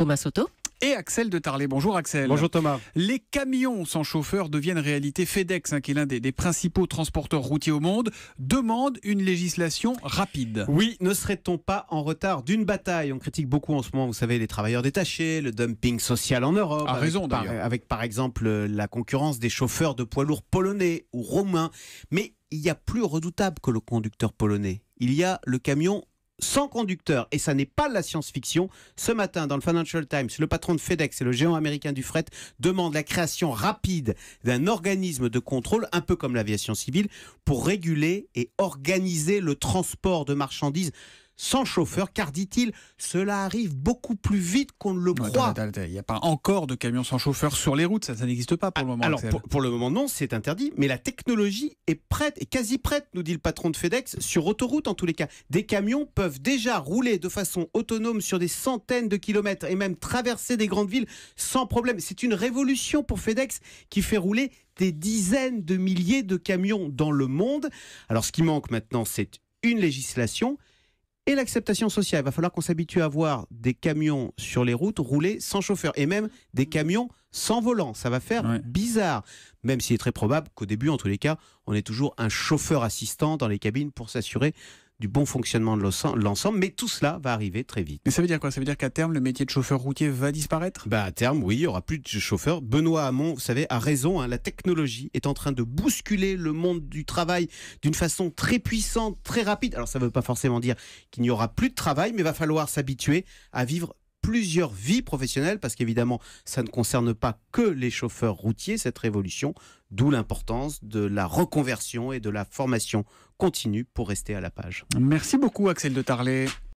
Thomas Soto. Et Axel de Tarlet. Bonjour Axel. Bonjour Thomas. Les camions sans chauffeur deviennent réalité. FedEx, qui est l'un des principaux transporteurs routiers au monde, demande une législation rapide. Oui, ne serait-on pas en retard d'une bataille? On critique beaucoup en ce moment, vous savez, les travailleurs détachés, le dumping social en Europe. A raison d'ailleurs. Avec par exemple la concurrence des chauffeurs de poids lourds polonais ou roumains. Mais il y a plus redoutable que le conducteur polonais. Il y a le camion sans conducteur, et ça n'est pas de la science-fiction. Ce matin, dans le Financial Times, le patron de FedEx et le géant américain du fret demandent la création rapide d'un organisme de contrôle, un peu comme l'aviation civile, pour réguler et organiser le transport de marchandises sans chauffeur, car, dit-il, cela arrive beaucoup plus vite qu'on ne le croit. Il n'y a pas encore de camions sans chauffeur sur les routes, ça n'existe pas pour le moment. Alors, Axel. pour le moment, non, c'est interdit, mais la technologie est prête, est quasi prête, nous dit le patron de FedEx, sur autoroute en tous les cas. Des camions peuvent déjà rouler de façon autonome sur des centaines de kilomètres et même traverser des grandes villes sans problème. C'est une révolution pour FedEx qui fait rouler des dizaines de milliers de camions dans le monde. Alors, ce qui manque maintenant, c'est une législation et l'acceptation sociale. Il va falloir qu'on s'habitue à voir des camions sur les routes rouler sans chauffeur et même des camions sans volant. Ça va faire bizarre, même s'il est très probable qu'au début, en tous les cas, on ait toujours un chauffeur assistant dans les cabines pour s'assurer du bon fonctionnement de l'ensemble. Mais tout cela va arriver très vite. Mais ça veut dire quoi? Ça veut dire qu'à terme, le métier de chauffeur routier va disparaître? À terme, oui, il n'y aura plus de chauffeurs. Benoît Hamon, vous savez, a raison. La technologie est en train de bousculer le monde du travail d'une façon très puissante, très rapide. Alors, ça ne veut pas forcément dire qu'il n'y aura plus de travail, mais il va falloir s'habituer à vivre plusieurs vies professionnelles, parce qu'évidemment, ça ne concerne pas que les chauffeurs routiers, cette révolution, d'où l'importance de la reconversion et de la formation continue pour rester à la page. Merci beaucoup Axel de Tarlet.